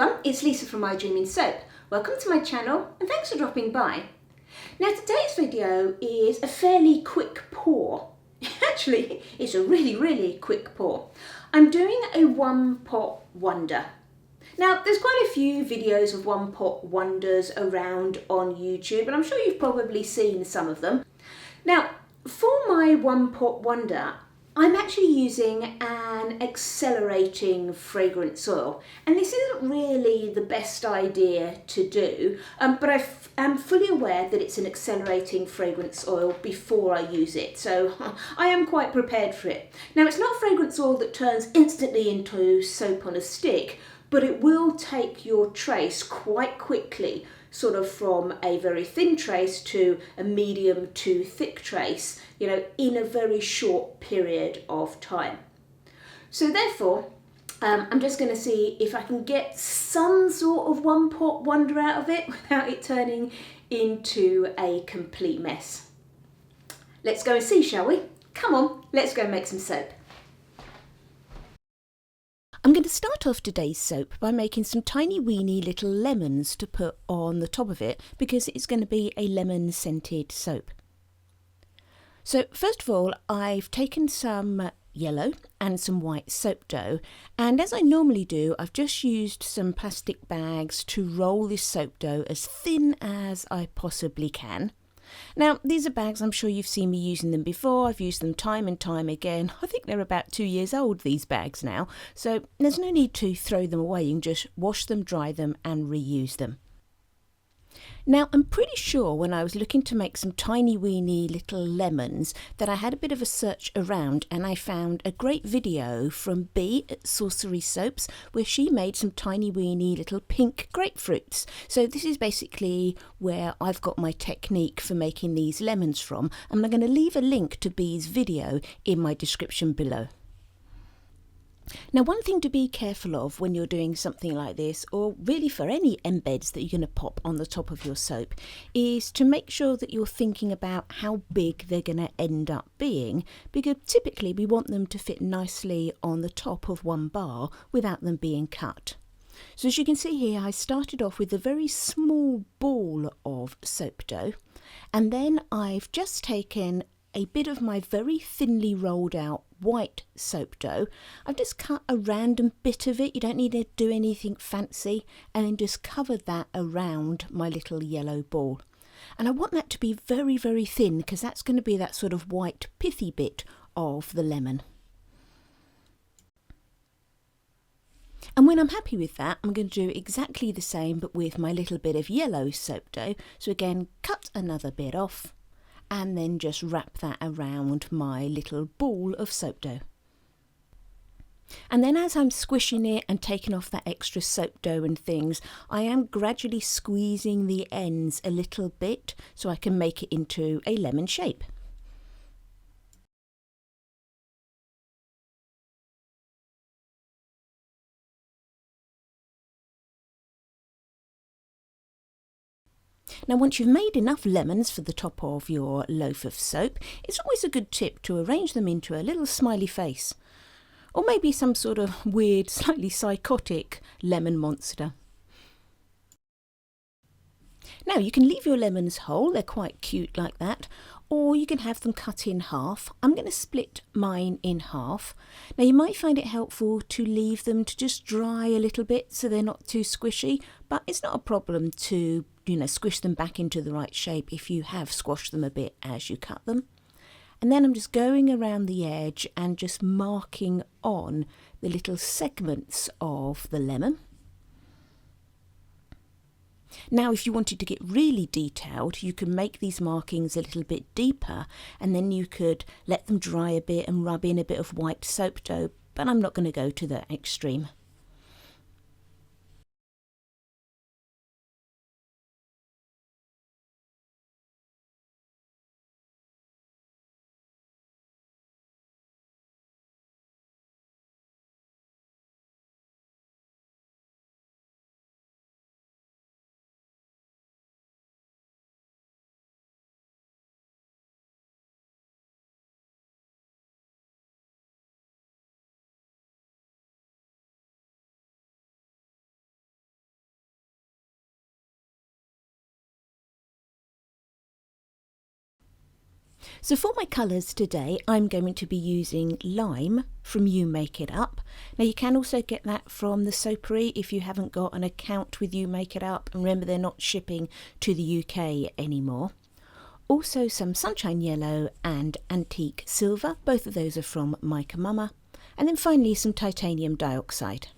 everyone, it's Lisa from My Dreaming Soap. Welcome to my channel and thanks for dropping by. Now today's video is a fairly quick pour. Actually, it's a really quick pour. I'm doing a one pot wonder. Now there's quite a few videos of one pot wonders around on YouTube and I'm sure you've probably seen some of them. Now for my one pot wonder, I'm actually using an accelerating fragrance oil, and this isn't really the best idea to do, but I am fully aware that it's an accelerating fragrance oil before I use it, so I am quite prepared for it. Now it's not fragrance oil that turns instantly into soap on a stick, but it will take your trace quite quickly, sort of from a very thin trace to a medium to thick trace, you know, in a very short period of time. So therefore, I'm just going to see if I can get some sort of one pot wonder out of it without it turning into a complete mess. Let's go and see, shall we? Come on, let's go and make some soap. I'm going to start off today's soap by making some tiny weeny little lemons to put on the top of it because it's going to be a lemon scented soap. So first of all, I've taken some yellow and some white soap dough, and as I normally do, I've just used some plastic bags to roll this soap dough as thin as I possibly can. Now, these are bags, I'm sure you've seen me using them before. I've used them time and time again. I think they're about 2 years old, these bags now, so there's no need to throw them away. You can just wash them, dry them and reuse them. Now, I'm pretty sure when I was looking to make some tiny weeny little lemons that I had a bit of a search around and I found a great video from Bee at Sorcery Soaps where she made some tiny weeny little pink grapefruits. So this is basically where I've got my technique for making these lemons from, and I'm going to leave a link to Bee's video in my description below. Now, one thing to be careful of when you're doing something like this, or really for any embeds that you're going to pop on the top of your soap, is to make sure that you're thinking about how big they're going to end up being, because typically we want them to fit nicely on the top of one bar without them being cut. So as you can see here, I started off with a very small ball of soap dough, and then I've just taken a bit of my very thinly rolled out white soap dough. I've just cut a random bit of it, you don't need to do anything fancy, and then just covered that around my little yellow ball. And I want that to be very thin because that's going to be that sort of white pithy bit of the lemon. And when I'm happy with that, I'm going to do exactly the same but with my little bit of yellow soap dough. So again, cut another bit off and then just wrap that around my little ball of soap dough. And then as I'm squishing it and taking off that extra soap dough and things, I am gradually squeezing the ends a little bit so I can make it into a lemon shape. Now once you've made enough lemons for the top of your loaf of soap, it's always a good tip to arrange them into a little smiley face, or maybe some sort of weird, slightly psychotic lemon monster. Now you can leave your lemons whole, they're quite cute like that, or you can have them cut in half. I'm going to split mine in half. Now you might find it helpful to leave them to just dry a little bit so they're not too squishy, but it's not a problem to, you know, squish them back into the right shape if you have squashed them a bit as you cut them. And then I'm just going around the edge and just marking on the little segments of the lemon. Now if you wanted to get really detailed, you can make these markings a little bit deeper and then you could let them dry a bit and rub in a bit of white soap dough, but I'm not going to go to that extreme. So for my colours today, I'm going to be using Lime from You Make It Up. Now you can also get that from the Soapery if you haven't got an account with You Make It Up. And remember, they're not shipping to the UK anymore. Also some Sunshine Yellow and Antique Silver. Both of those are from Mica Mama. And then finally some Titanium Dioxide.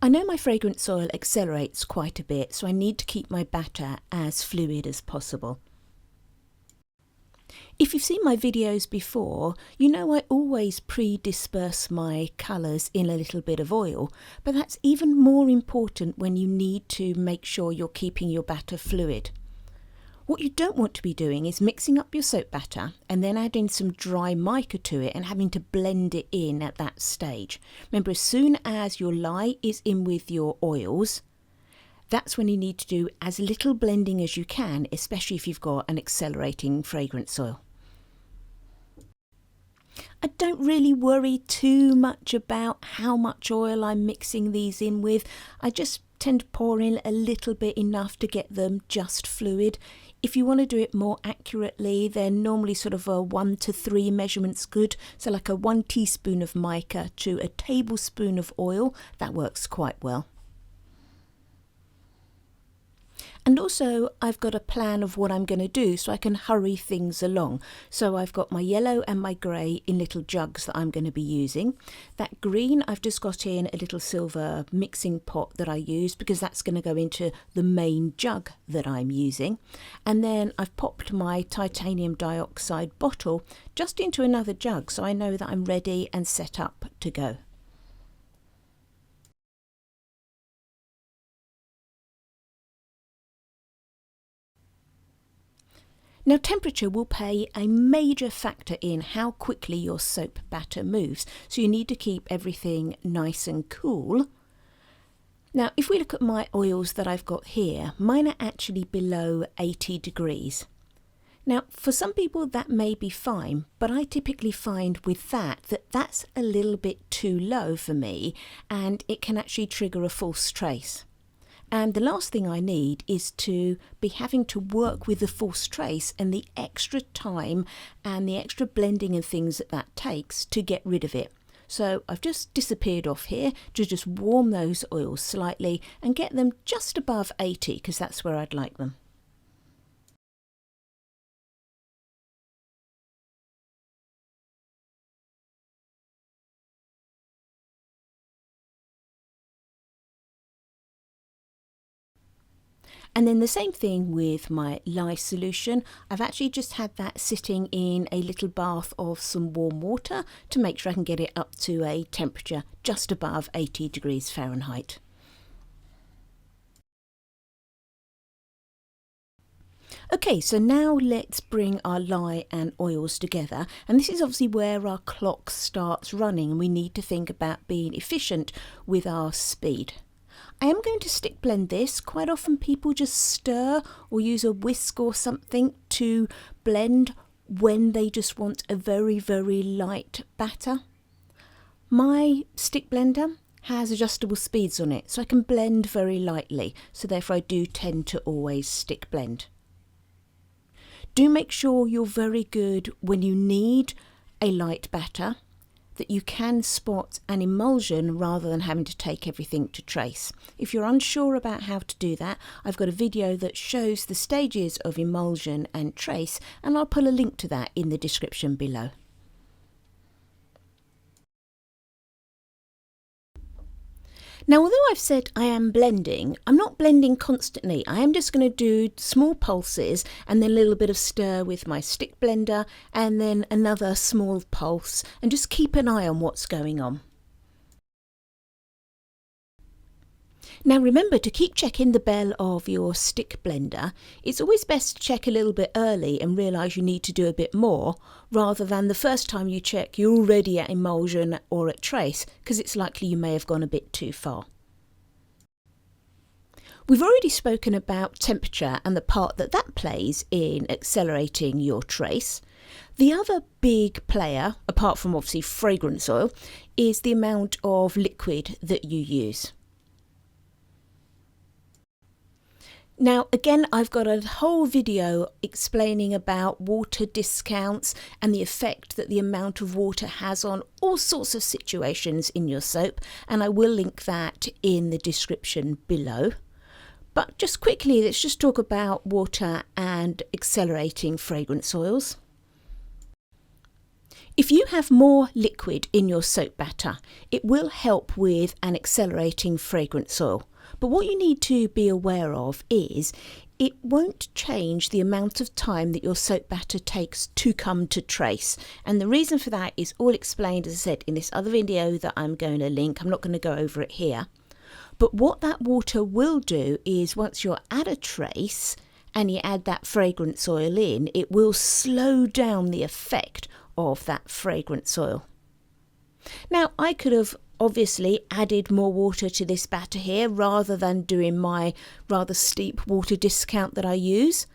I know my fragrance oil accelerates quite a bit, so I need to keep my batter as fluid as possible. If you've seen my videos before, you know I always pre-disperse my colours in a little bit of oil, but that's even more important when you need to make sure you're keeping your batter fluid. What you don't want to be doing is mixing up your soap batter and then adding some dry mica to it and having to blend it in at that stage. Remember, as soon as your lye is in with your oils, that's when you need to do as little blending as you can, especially if you've got an accelerating fragrance oil. I don't really worry too much about how much oil I'm mixing these in with. I just tend to pour in a little bit, enough to get them just fluid. If you want to do it more accurately, then normally sort of a 1 to 3 measurement's good. So like a 1 teaspoon of mica to a tablespoon of oil, that works quite well. And also I've got a plan of what I'm going to do so I can hurry things along. So I've got my yellow and my grey in little jugs that I'm going to be using. That green I've just got in a little silver mixing pot that I use because that's going to go into the main jug that I'm using. And then I've popped my titanium dioxide bottle just into another jug so I know that I'm ready and set up to go. Now temperature will play a major factor in how quickly your soap batter moves, so you need to keep everything nice and cool. Now if we look at my oils that I've got here, mine are actually below 80 degrees. Now for some people that may be fine, but I typically find with that's a little bit too low for me and it can actually trigger a false trace. And the last thing I need is to be having to work with the false trace and the extra time and the extra blending and things that takes to get rid of it. So I've just disappeared off here to just warm those oils slightly and get them just above 80 because that's where I'd like them. And then the same thing with my lye solution. I've actually just had that sitting in a little bath of some warm water to make sure I can get it up to a temperature just above 80 degrees Fahrenheit. Okay, so now let's bring our lye and oils together, and this is obviously where our clock starts running and we need to think about being efficient with our speed. I am going to stick blend this. Quite often people just stir or use a whisk or something to blend when they just want a very, very light batter. My stick blender has adjustable speeds on it, so I can blend very lightly, so therefore I do tend to always stick blend. Do make sure you're very good when you need a light batter, that you can spot an emulsion rather than having to take everything to trace. If you're unsure about how to do that, I've got a video that shows the stages of emulsion and trace, and I'll put a link to that in the description below. Now, although I've said I am blending, I'm not blending constantly. I am just going to do small pulses and then a little bit of stir with my stick blender and then another small pulse, and just keep an eye on what's going on. Now remember to keep checking the bell of your stick blender. It's always best to check a little bit early and realise you need to do a bit more, rather than the first time you check you're already at emulsion or at trace, because it's likely you may have gone a bit too far. We've already spoken about temperature and the part that that plays in accelerating your trace. The other big player, apart from obviously fragrance oil, is the amount of liquid that you use. Now, again, I've got a whole video explaining about water discounts and the effect that the amount of water has on all sorts of situations in your soap, and I will link that in the description below. But just quickly, let's just talk about water and accelerating fragrance oils. If you have more liquid in your soap batter, it will help with an accelerating fragrance oil. But what you need to be aware of is it won't change the amount of time that your soap batter takes to come to trace. And the reason for that is all explained, as I said, in this other video that I'm going to link. I'm not going to go over it here. But what that water will do is once you're at a trace and you add that fragrance oil in, it will slow down the effect of that fragrance oil. Now, I could have obviously added more water to this batter here rather than doing my rather steep water discount that I use.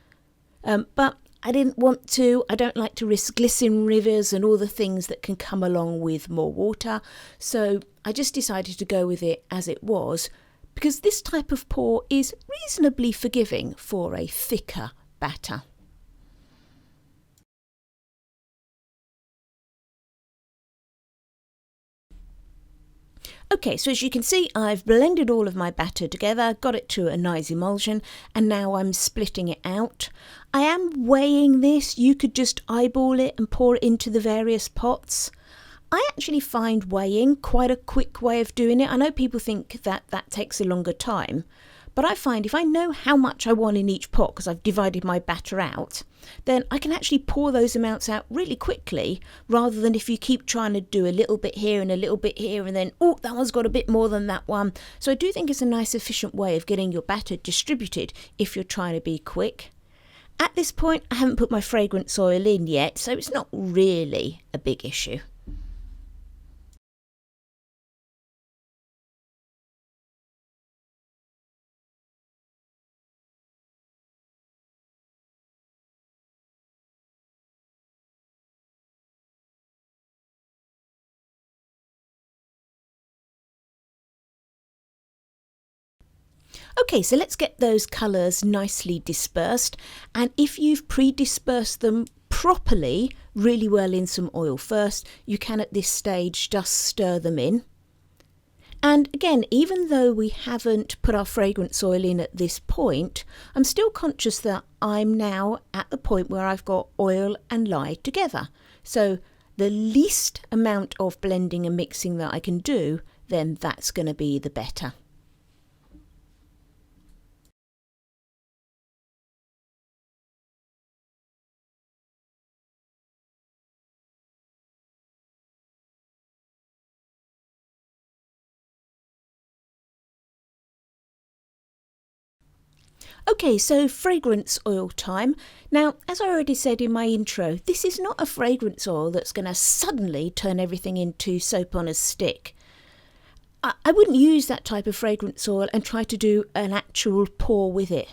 But I didn't want to. I don't like to risk glycerin rivers and all the things that can come along with more water. So I just decided to go with it as it was because this type of pour is reasonably forgiving for a thicker batter. Okay, so as you can see, I've blended all of my batter together, got it to a nice emulsion, and now I'm splitting it out. I am weighing this. You could just eyeball it and pour it into the various pots. I actually find weighing quite a quick way of doing it. I know people think that that takes a longer time, but I find if I know how much I want in each pot, because I've divided my batter out, then I can actually pour those amounts out really quickly, rather than if you keep trying to do a little bit here and a little bit here and then, oh, that one's got a bit more than that one. So I do think it's a nice efficient way of getting your batter distributed if you're trying to be quick. At this point, I haven't put my fragrance oil in yet, so it's not really a big issue. Okay, so let's get those colours nicely dispersed, and if you've pre-dispersed them properly, really well in some oil first, you can at this stage just stir them in. And again, even though we haven't put our fragrance oil in at this point, I'm still conscious that I'm now at the point where I've got oil and lye together. So the least amount of blending and mixing that I can do, then that's going to be the better. Okay, so fragrance oil time. Now, as I already said in my intro, this is not a fragrance oil that's going to suddenly turn everything into soap on a stick. I wouldn't use that type of fragrance oil and try to do an actual pour with it.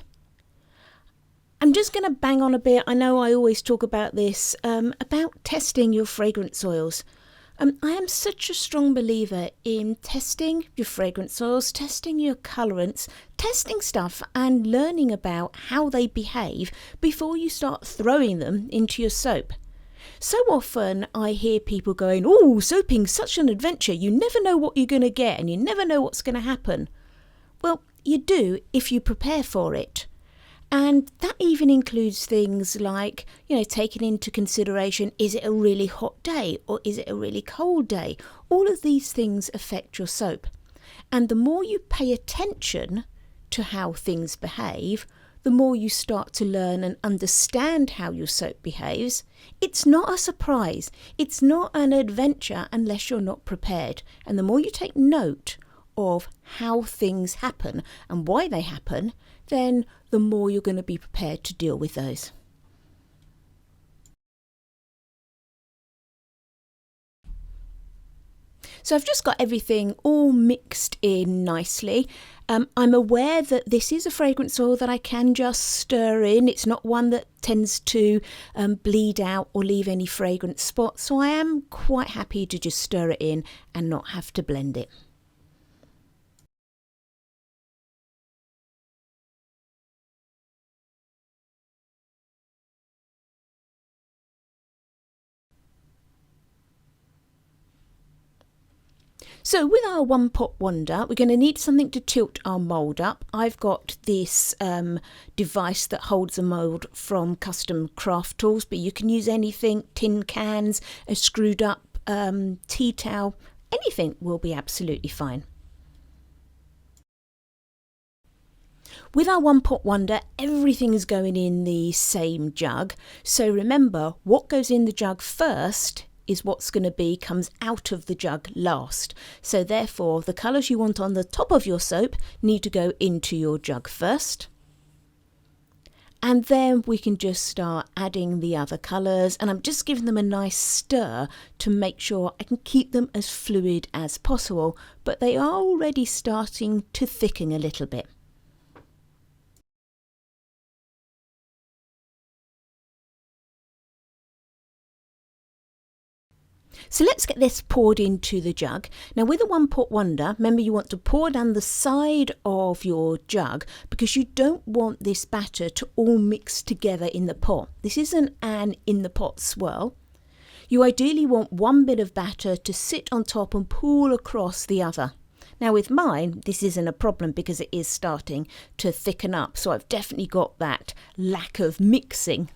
I'm just going to bang on a bit. I know I always talk about this, about testing your fragrance oils. I am such a strong believer in testing your fragrance oils, testing your colorants, testing stuff and learning about how they behave before you start throwing them into your soap. So often I hear people going, oh, soaping's such an adventure. You never know what you're going to get and you never know what's going to happen. Well, you do if you prepare for it. And that even includes things like, taking into consideration, is it a really hot day or is it a really cold day? All of these things affect your soap. And the more you pay attention to how things behave, the more you start to learn and understand how your soap behaves. It's not a surprise. It's not an adventure unless you're not prepared. And the more you take note of how things happen and why they happen, then the more you're going to be prepared to deal with those. So I've just got everything all mixed in nicely. I'm aware that this is a fragrance oil that I can just stir in. It's not one that tends to bleed out or leave any fragrance spots. So I am quite happy to just stir it in and not have to blend it. So with our one pot wonder, we're going to need something to tilt our mould up. I've got this device that holds a mould from Custom Craft Tools, but you can use anything, tin cans, a screwed up tea towel, anything will be absolutely fine. With our one pot wonder, everything is going in the same jug. So remember, what goes in the jug first is what's going to comes out of the jug last. So therefore, the colours you want on the top of your soap need to go into your jug first. And then we can just start adding the other colours, and I'm just giving them a nice stir to make sure I can keep them as fluid as possible, but they are already starting to thicken a little bit. So let's get this poured into the jug. Now with a one pot wonder, remember you want to pour down the side of your jug because you don't want this batter to all mix together in the pot. This isn't an in the pot swirl. You ideally want one bit of batter to sit on top and pool across the other. Now with mine, this isn't a problem because it is starting to thicken up, so I've definitely got that lack of mixing.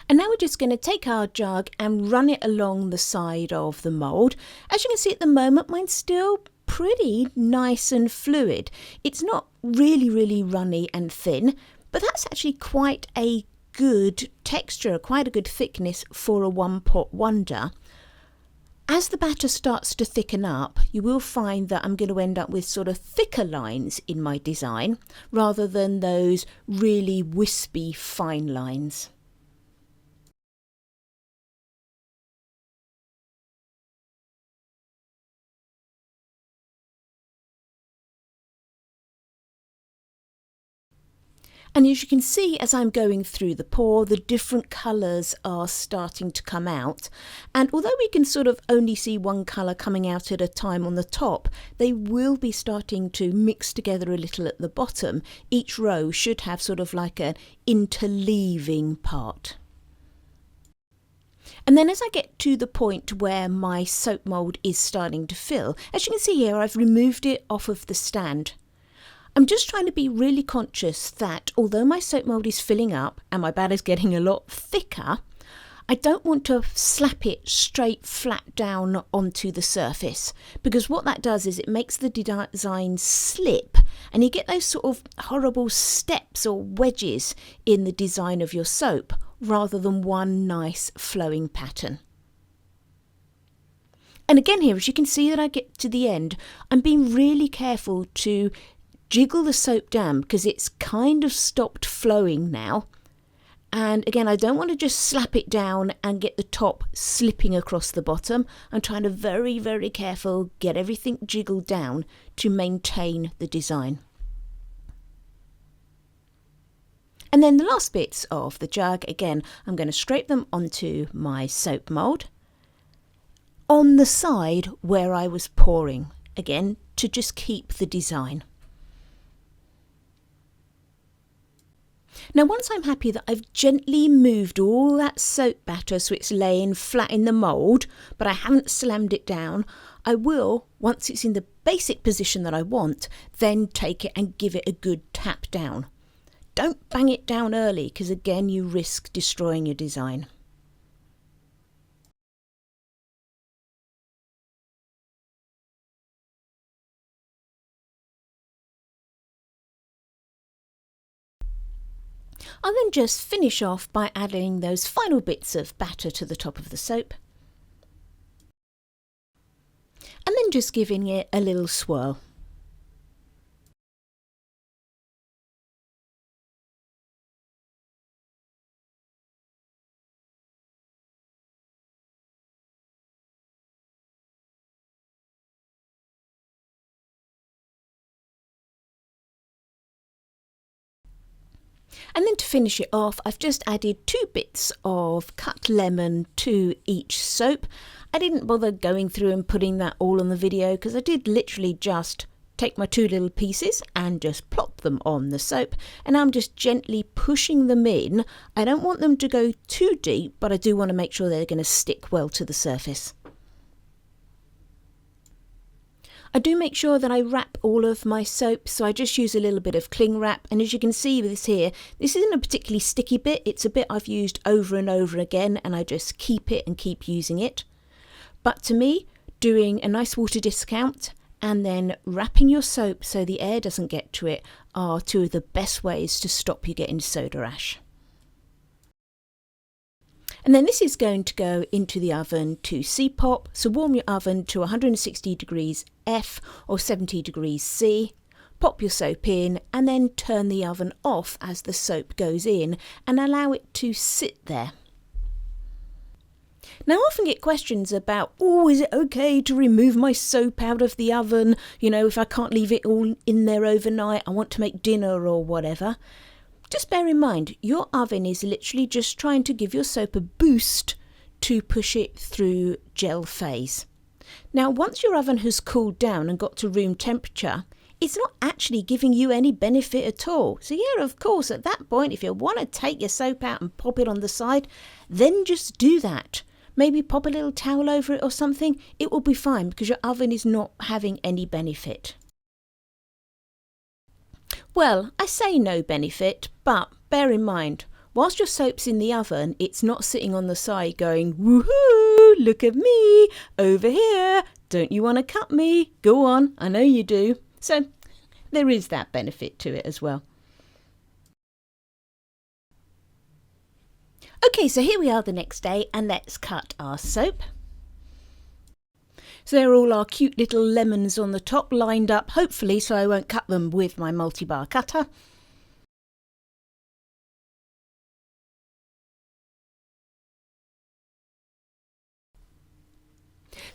And now we're just going to take our jug and run it along the side of the mould. As you can see at the moment, mine's still pretty nice and fluid. It's not really runny and thin, but that's actually quite a good texture, quite a good thickness for a one pot wonder. As the batter starts to thicken up, you will find that I'm going to end up with sort of thicker lines in my design rather than those really wispy fine lines. And as you can see, as I'm going through the pour, the different colours are starting to come out. And although we can sort of only see one colour coming out at a time on the top, they will be starting to mix together a little at the bottom. Each row should have sort of like an interleaving part. And then as I get to the point where my soap mould is starting to fill, as you can see here, I've removed it off of the stand. I'm just trying to be really conscious that although my soap mould is filling up and my batter's getting a lot thicker, I don't want to slap it straight flat down onto the surface, because what that does is it makes the design slip and you get those sort of horrible steps or wedges in the design of your soap rather than one nice flowing pattern. And again here, as you can see that I get to the end, I'm being really careful to jiggle the soap down because it's kind of stopped flowing now. And again, I don't want to just slap it down and get the top slipping across the bottom. I'm trying to very careful get everything jiggled down to maintain the design. And then the last bits of the jug, again, I'm going to scrape them onto my soap mould on the side where I was pouring, again, to just keep the design. Now once I'm happy that I've gently moved all that soap batter so it's laying flat in the mould, but I haven't slammed it down, I will, once it's in the basic position that I want, then take it and give it a good tap down. Don't bang it down early because again you risk destroying your design. I'll then just finish off by adding those final bits of batter to the top of the soap. And then just giving it a little swirl. And then to finish it off, I've just added 2 bits of cut lemon to each soap. I didn't bother going through and putting that all on the video because I did literally just take my 2 little pieces and just plop them on the soap, and I'm just gently pushing them in. I don't want them to go too deep, but I do want to make sure they're going to stick well to the surface. I do make sure that I wrap all of my soaps, so I just use a little bit of cling wrap, and as you can see with this here, this isn't a particularly sticky bit, it's a bit I've used over and over again, and I just keep it and keep using it. But to me, doing a nice water discount and then wrapping your soap so the air doesn't get to it are 2 of the best ways to stop you getting soda ash. And then this is going to go into the oven to C-pop, so warm your oven to 160 degrees F or 70 degrees C. Pop your soap in and then turn the oven off as the soap goes in and allow it to sit there. Now I often get questions about, is it okay to remove my soap out of the oven? You know, if I can't leave it all in there overnight, I want to make dinner or whatever. Just bear in mind, your oven is literally just trying to give your soap a boost to push it through gel phase. Now, once your oven has cooled down and got to room temperature, it's not actually giving you any benefit at all. So yeah, of course, at that point, if you want to take your soap out and pop it on the side, then just do that. Maybe pop a little towel over it or something. It will be fine because your oven is not having any benefit. Well, I say no benefit, but bear in mind, whilst your soap's in the oven, it's not sitting on the side going, woohoo, look at me, over here, don't you want to cut me? Go on, I know you do. So there is that benefit to it as well. Okay, so here we are the next day, and let's cut our soap. So there are all our cute little lemons on the top lined up, hopefully, so I won't cut them with my multi-bar cutter.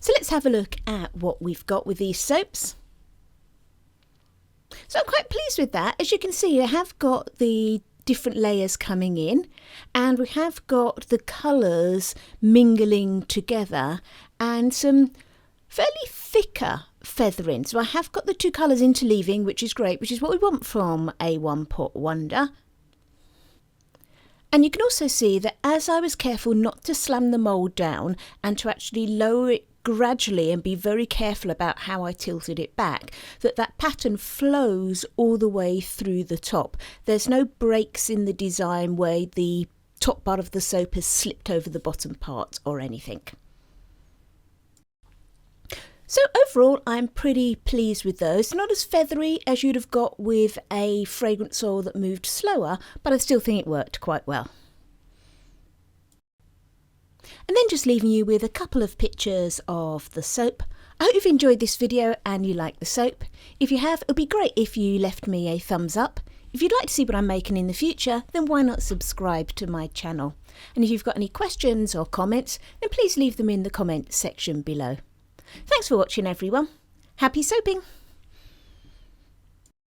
So let's have a look at what we've got with these soaps. So I'm quite pleased with that. As you can see, I have got the different layers coming in, and we have got the colours mingling together and some fairly thicker feathering. So I have got the 2 colours interleaving, which is great, which is what we want from a one pot wonder. And you can also see that as I was careful not to slam the mould down and to actually lower it gradually and be very careful about how I tilted it back, that pattern flows all the way through the top. There's no breaks in the design where the top part of the soap has slipped over the bottom part or anything. So overall, I'm pretty pleased with those. Not as feathery as you'd have got with a fragrance oil that moved slower, but I still think it worked quite well. And then just leaving you with a couple of pictures of the soap. I hope you've enjoyed this video and you like the soap. If you have, it would be great if you left me a thumbs up. If you'd like to see what I'm making in the future, then why not subscribe to my channel? And if you've got any questions or comments, then please leave them in the comment section below. Thanks for watching, everyone. Happy soaping!